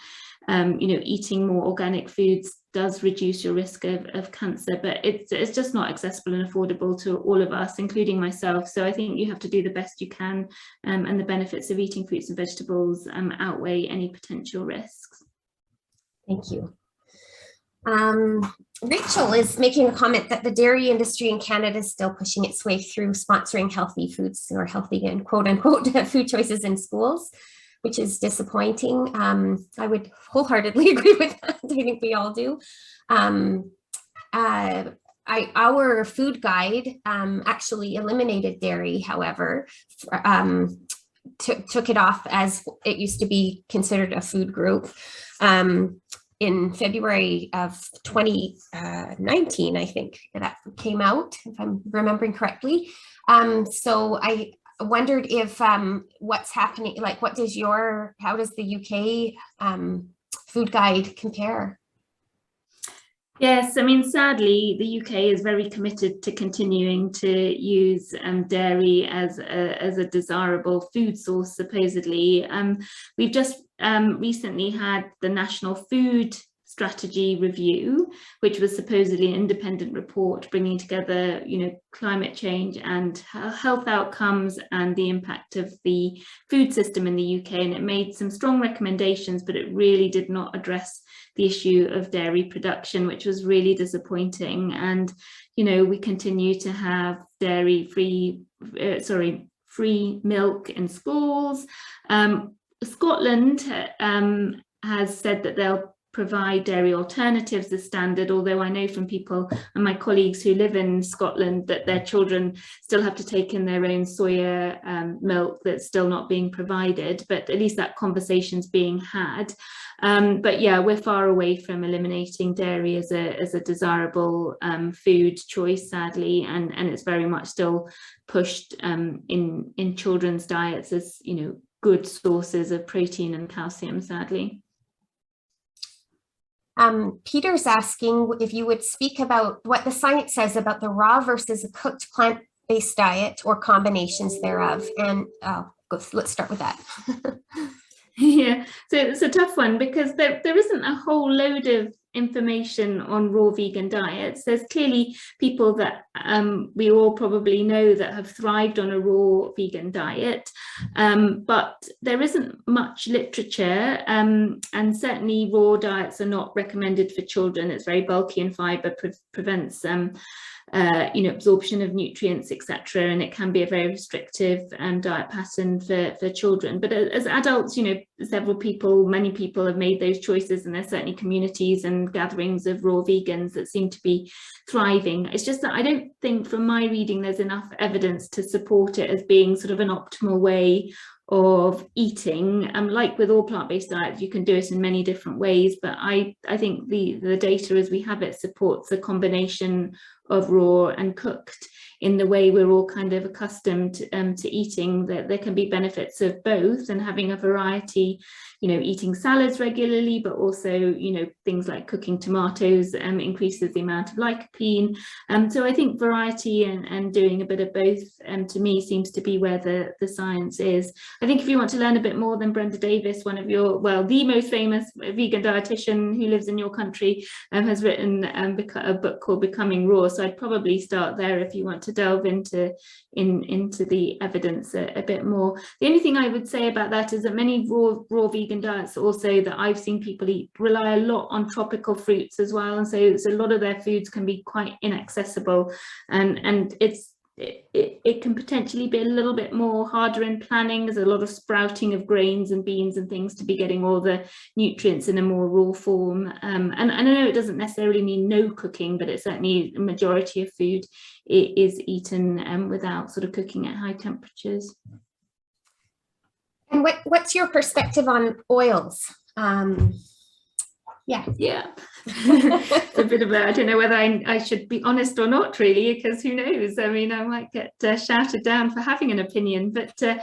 you know, eating more organic foods does reduce your risk of cancer, but it's just not accessible and affordable to all of us, including myself. So I think you have to do the best you can, and the benefits of eating fruits and vegetables outweigh any potential risks. Thank you. Rachel is making a comment that the dairy industry in Canada is still pushing its way through sponsoring healthy foods, or healthy and quote unquote food choices in schools, which is disappointing. I would wholeheartedly agree with that. I think we all do. Our food guide actually eliminated dairy, however, took it off as it used to be considered a food group. In February of 2019, I think that came out, if I'm remembering correctly. So I wondered if what's happening, like how does the UK food guide compare? Yes, I mean, sadly, the UK is very committed to continuing to use dairy as a desirable food source, supposedly. We've just recently had the National Food Strategy Review, which was supposedly an independent report bringing together, you know, climate change and health outcomes and the impact of the food system in the UK. And it made some strong recommendations, but it really did not address the issue of dairy production, which was really disappointing. And, you know, we continue to have free milk in schools. Scotland has said that they'll provide dairy alternatives as standard, although I know from people and my colleagues who live in Scotland that their children still have to take in their own soya milk that's still not being provided, but at least that conversation's being had. But yeah, we're far away from eliminating dairy as a desirable food choice, sadly, and it's very much still pushed in children's diets as, you know, good sources of protein and calcium, sadly. Peter's asking if you would speak about what the science says about the raw versus a cooked plant-based diet or combinations thereof. And let's start with that. Yeah, so it's a tough one because there isn't a whole load of information on raw vegan diets. There's clearly people that we all probably know that have thrived on a raw vegan diet, but there isn't much literature, and certainly raw diets are not recommended for children. It's very bulky in fibre, prevents absorption of nutrients, etc. And it can be a very restrictive diet pattern for children. But as adults, many people have made those choices, and there's certainly communities and gatherings of raw vegans that seem to be thriving. It's just that I don't think, from my reading, there's enough evidence to support it as being sort of an optimal way of eating. Like with all plant-based diets, you can do it in many different ways, but I think the data as we have it supports a combination of raw and cooked in the way we're all kind of accustomed to eating, that there can be benefits of both, and having a variety, eating salads regularly, but also, things like cooking tomatoes increases the amount of lycopene. So I think variety and doing a bit of both, to me, seems to be where the science is. I think if you want to learn a bit more, then Brenda Davis, one of your, the most famous vegan dietitian who lives in your country, has written a book called Becoming Raw. So I'd probably start there if you want to delve into the evidence a bit more. The only thing I would say about that is that many raw vegan diets also that I've seen people eat rely a lot on tropical fruits as well, and so a lot of their foods can be quite inaccessible, and it can potentially be a little bit more harder in planning. There's a lot of sprouting of grains and beans and things to be getting all the nutrients in a more raw form. And I know it doesn't necessarily mean no cooking, but it's certainly a majority of food is eaten without sort of cooking at high temperatures. And what's your perspective on oils? Yeah. It's a bit of a, I don't know whether I should be honest or not, really, because who knows? I mean, I might get shouted down for having an opinion, but because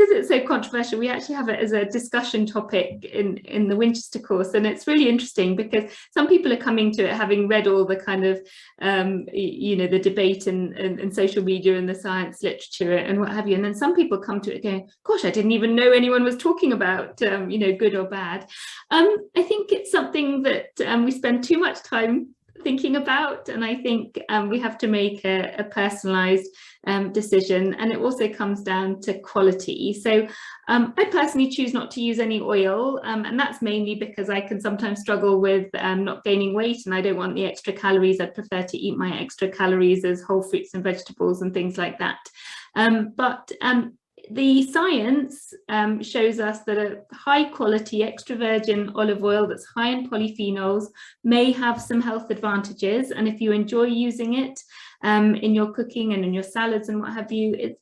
it's so controversial, we actually have it as a discussion topic in the Winchester course, and it's really interesting because some people are coming to it having read all the kind of the debate and social media and the science literature and what have you, and then some people come to it going, gosh, I didn't even know anyone was talking about good or bad. I think it's something that we spend too much time thinking about, and I think we have to make a personalized decision, and it also comes down to quality. So I personally choose not to use any oil, and that's mainly because I can sometimes struggle with not gaining weight, and I don't want the extra calories. I'd prefer to eat my extra calories as whole fruits and vegetables and things like that. But the science shows us that a high quality extra virgin olive oil that's high in polyphenols may have some health advantages, and if you enjoy using it in your cooking and in your salads and what have you,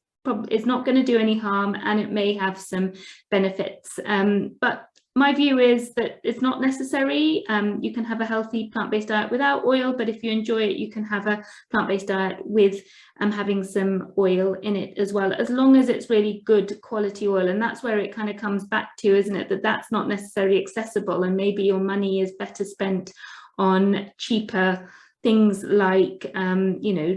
it's not going to do any harm, and it may have some benefits. But my view is that it's not necessary. You can have a healthy plant-based diet without oil, but if you enjoy it, you can have a plant-based diet with having some oil in it as well, as long as it's really good quality oil. And that's where it kind of comes back to, isn't it, that that's not necessarily accessible, and maybe your money is better spent on cheaper things like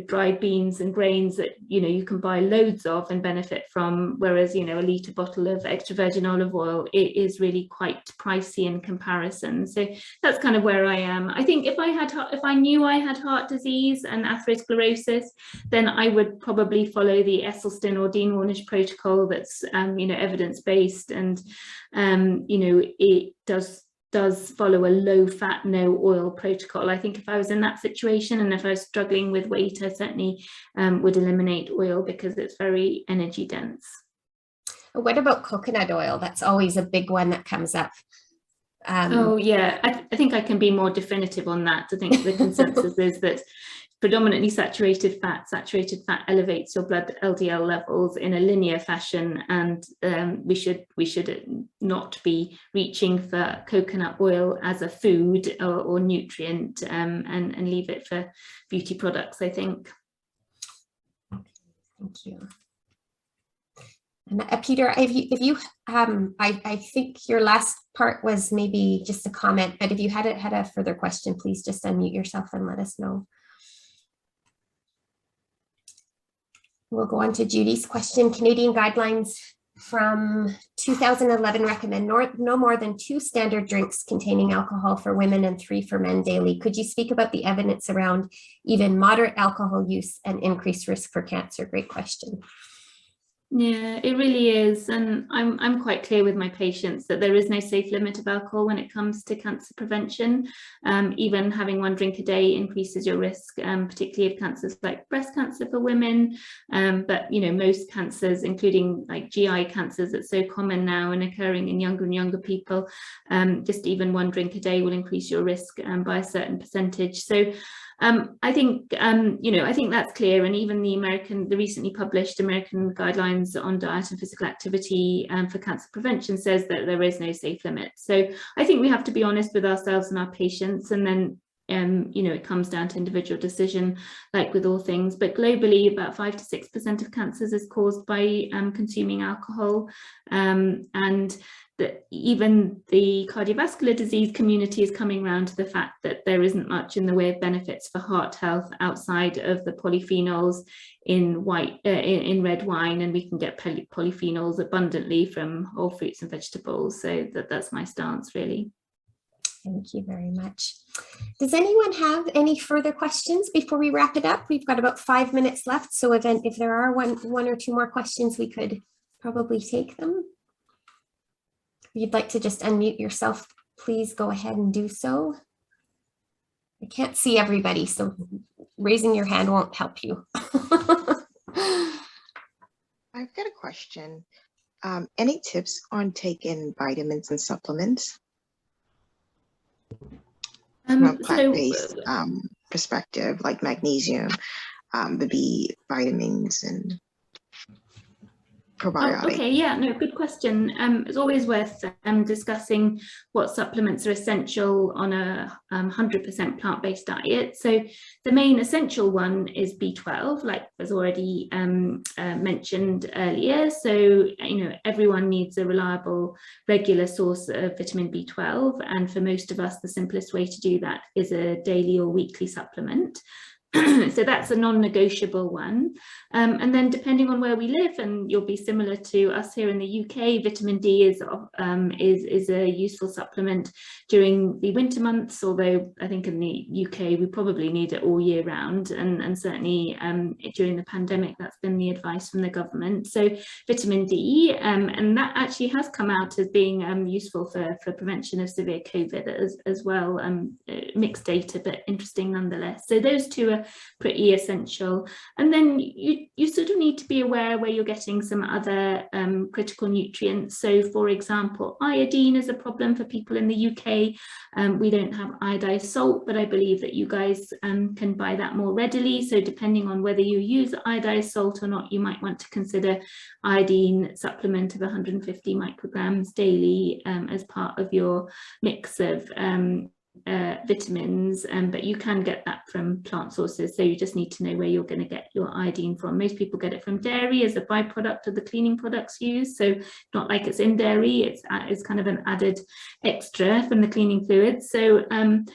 dried beans and grains that you can buy loads of and benefit from, whereas a litre bottle of extra virgin olive oil, it is really quite pricey in comparison. So that's kind of where I am. I think if I knew I had heart disease and atherosclerosis, then I would probably follow the Esselstyn or Dean Ornish protocol that's evidence-based, and it does follow a low fat, no oil protocol. I think if I was in that situation and if I was struggling with weight, I certainly would eliminate oil because it's very energy dense. What about coconut oil? That's always a big one that comes up. Oh yeah, I think I can be more definitive on that. I think the consensus is that predominantly saturated fat elevates your blood LDL levels in a linear fashion, and we should not be reaching for coconut oil as a food or nutrient, and leave it for beauty products, I think. Thank you. And Peter, I think your last part was maybe just a comment, but if you had a further question, please just unmute yourself and let us know. We'll go on to Judy's question. Canadian guidelines from 2011 recommend no more than 2 standard drinks containing alcohol for women and 3 for men daily. Could you speak about the evidence around even moderate alcohol use and increased risk for cancer? Great question. Yeah, it really is. And I'm quite clear with my patients that there is no safe limit of alcohol when it comes to cancer prevention. Even having 1 drink a day increases your risk, particularly of cancers like breast cancer for women. But, you know, most cancers, including like GI cancers that's so common now and occurring in younger and younger people, just even 1 drink a day will increase your risk by a certain percentage. So I think, you know, I think that's clear. And even the recently published American guidelines on diet and physical activity for cancer prevention says that there is no safe limit. So I think we have to be honest with ourselves and our patients, and then you know, it comes down to individual decision, like with all things. But globally, about 5 to 6% of cancers is caused by consuming alcohol, and that even the cardiovascular disease community is coming around to the fact that there isn't much in the way of benefits for heart health outside of the polyphenols in red wine, and we can get polyphenols abundantly from whole fruits and vegetables. So that's my stance, really. Thank you very much. Does anyone have any further questions before we wrap it up? We've got about 5 minutes left, so if there are one or two more questions, we could probably take them. If you'd like to just unmute yourself, please go ahead and do so. I can't see everybody, so raising your hand won't help you. I've got a question. Any tips on taking vitamins and supplements? From a plant-based perspective, like magnesium, the B vitamins and probiotics. Oh, okay, yeah, no, good question. It's always worth discussing what supplements are essential on a 100% plant-based diet. So the main essential one is B12, like was already mentioned earlier. So, you know, everyone needs a reliable, regular source of vitamin B12. And for most of us, the simplest way to do that is a daily or weekly supplement. So that's a non-negotiable one. And then depending on where we live, and you'll be similar to us here in the UK, vitamin D is a useful supplement during the winter months, although I think in the UK we probably need it all year round, and certainly during the pandemic that's been the advice from the government. So vitamin D, and that actually has come out as being useful for prevention of severe COVID as well. Mixed data, but interesting nonetheless. So those two are pretty essential. And then you sort of need to be aware where you're getting some other critical nutrients. So for example, iodine is a problem for people in the UK. We don't have iodized salt, but I believe that you guys can buy that more readily. So depending on whether you use iodized salt or not, you might want to consider iodine supplement of 150 micrograms daily as part of your mix of vitamins, but you can get that from plant sources, so you just need to know where you're going to get your iodine from. Most people get it from dairy as a byproduct of the cleaning products used, so not like it's in dairy, it's kind of an added extra from the cleaning fluids. So and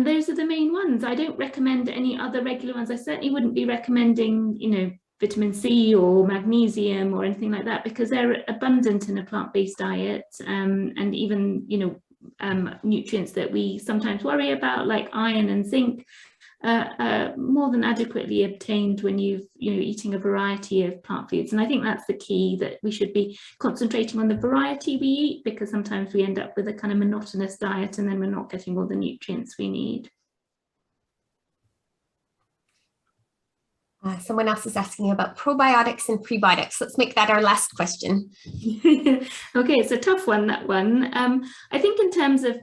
those are the main ones. I don't recommend any other regular ones. I certainly wouldn't be recommending, you know, vitamin C or magnesium or anything like that, because they're abundant in a plant-based diet, and even, you know, nutrients that we sometimes worry about, like iron and zinc, more than adequately obtained when you're eating a variety of plant foods. And I think that's the key, that we should be concentrating on the variety we eat, because sometimes we end up with a kind of monotonous diet and then we're not getting all the nutrients we need. Someone else is asking about probiotics and prebiotics. Let's make that our last question. Okay, it's a tough one, that one. I think in terms of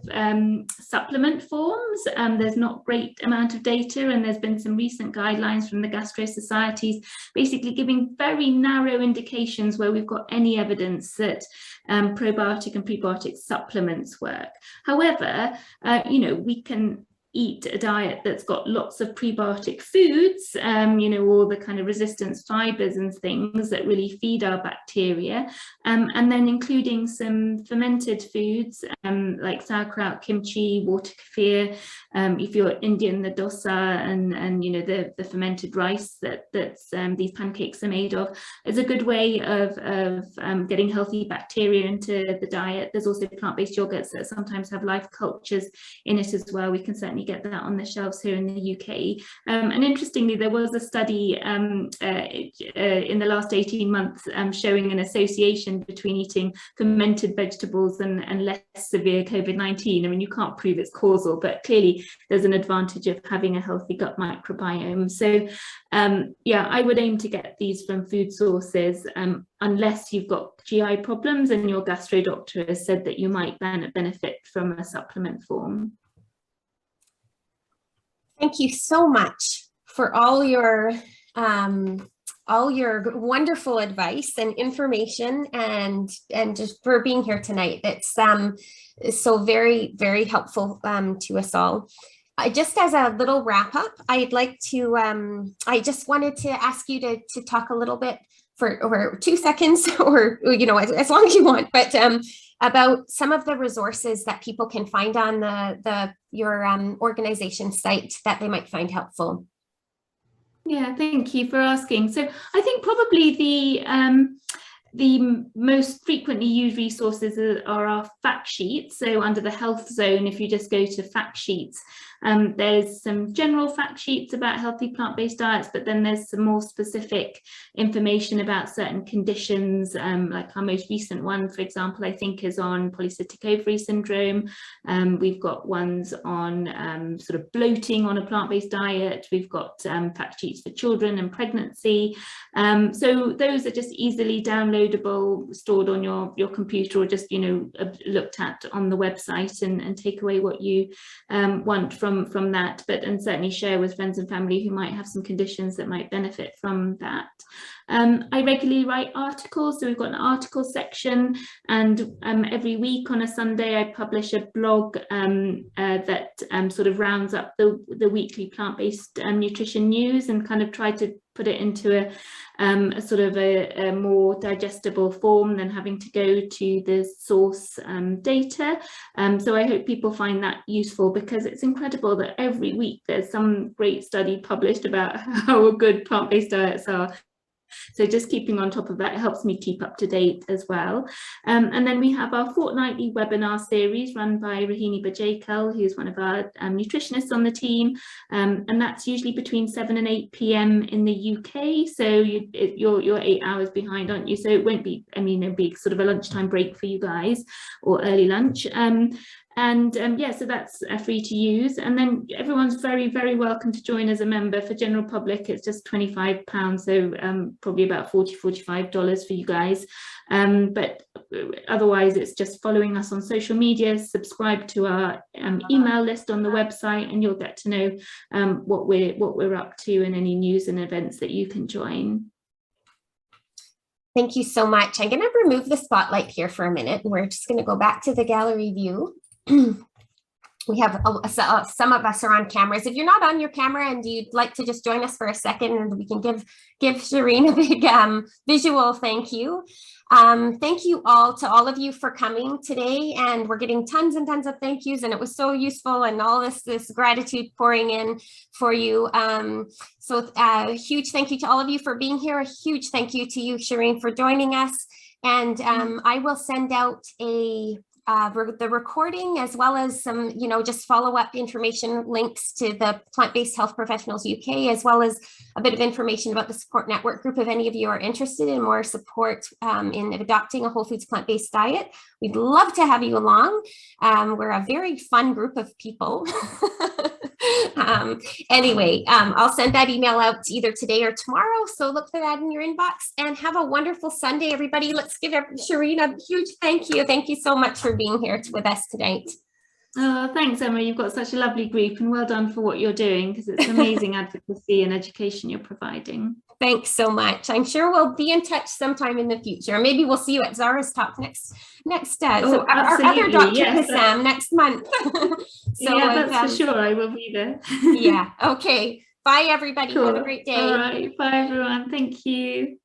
supplement forms, there's not great amount of data, and there's been some recent guidelines from the gastro societies basically giving very narrow indications where we've got any evidence that probiotic and prebiotic supplements work. However, you know, we can eat a diet that's got lots of prebiotic foods, you know, all the kind of resistance fibers and things that really feed our bacteria, and then including some fermented foods like sauerkraut, kimchi, water kefir, if you're Indian, the dosa, and you know, the fermented rice that's these pancakes are made of, is a good way of getting healthy bacteria into the diet. There's also plant-based yogurts that sometimes have live cultures in it as well. We can certainly certainly get that on the shelves here in the UK. And interestingly, there was a study in the last 18 months showing an association between eating fermented vegetables and less severe COVID-19. I mean, you can't prove it's causal, but clearly there's an advantage of having a healthy gut microbiome. So yeah, I would aim to get these from food sources, unless you've got GI problems and your gastro doctor has said that you might benefit from a supplement form. Thank you so much for all your wonderful advice and information, and just for being here tonight. That's so very, very helpful to us all. Just as a little wrap up, I'd like to, I just wanted to ask you to talk a little bit for 2 seconds, or, you know, as long as you want, but about some of the resources that people can find on your organization site that they might find helpful. Yeah, thank you for asking. So I think probably the most frequently used resources are our fact sheets. So under the health zone, if you just go to fact sheets, there's some general fact sheets about healthy plant-based diets, but then there's some more specific information about certain conditions, like our most recent one, for example, I think is on polycystic ovary syndrome. We've got ones on sort of bloating on a plant-based diet. We've got fact sheets for children and pregnancy. So those are just easily downloadable, stored on your computer, or just, you know, looked at on the website, and take away what you want from that, and certainly share with friends and family who might have some conditions that might benefit from that. I regularly write articles, so we've got an article section, and every week on a Sunday I publish a blog that sort of rounds up the weekly plant-based nutrition news, and kind of try to put it into a sort of a more digestible form than having to go to the source data. So I hope people find that useful, because it's incredible that every week there's some great study published about how good plant-based diets are. So just keeping on top of that helps me keep up to date as well. And then we have our fortnightly webinar series run by Rohini Bajekal, who's one of our nutritionists on the team. And that's usually between 7 and 8 p.m. in the UK. So you're 8 hours behind, aren't you? So it won't be, I mean, it'll be sort of a lunchtime break for you guys, or early lunch. Yeah, so that's free to use, and then everyone's very, very welcome to join as a member. For general public, it's just £25, so probably about $45 for you guys, but otherwise it's just following us on social media, subscribe to our email list on the website, and you'll get to know what we're up to, and any news and events that you can join. Thank you so much. I'm going to remove the spotlight here for a minute, and we're just going to go back to the gallery view. We have some of us are on cameras. If you're not on your camera and you'd like to just join us for a second, and we can give Shireen a big visual thank you. Thank you all of you for coming today, and we're getting tons and tons of thank yous, and it was so useful, and all this gratitude pouring in for you. So a huge thank you to all of you for being here. A huge thank you to you, Shireen, for joining us. And I will send out the recording, as well as some, you know, just follow-up information links to the Plant-Based Health Professionals UK, as well as a bit of information about the support network group if any of you are interested in more support in adopting a whole foods plant-based diet. We'd love to have you along. We're a very fun group of people. Anyway, I'll send that email out either today or tomorrow, so look for that in your inbox, and have a wonderful Sunday, everybody. Let's give Shireen a huge thank you. Thank you so much for being here with us tonight. Oh, thanks, Emma. You've got such a lovely group, and well done for what you're doing, because it's amazing advocacy and education you're providing. Thanks so much. I'm sure we'll be in touch sometime in the future. Maybe we'll see you at Zara's talk next so our other Dr. Kassam next month. So yeah, that's for sure. I will be there. Yeah. Okay. Bye, everybody. Cool. Have a great day. All right. Bye, everyone. Thank you.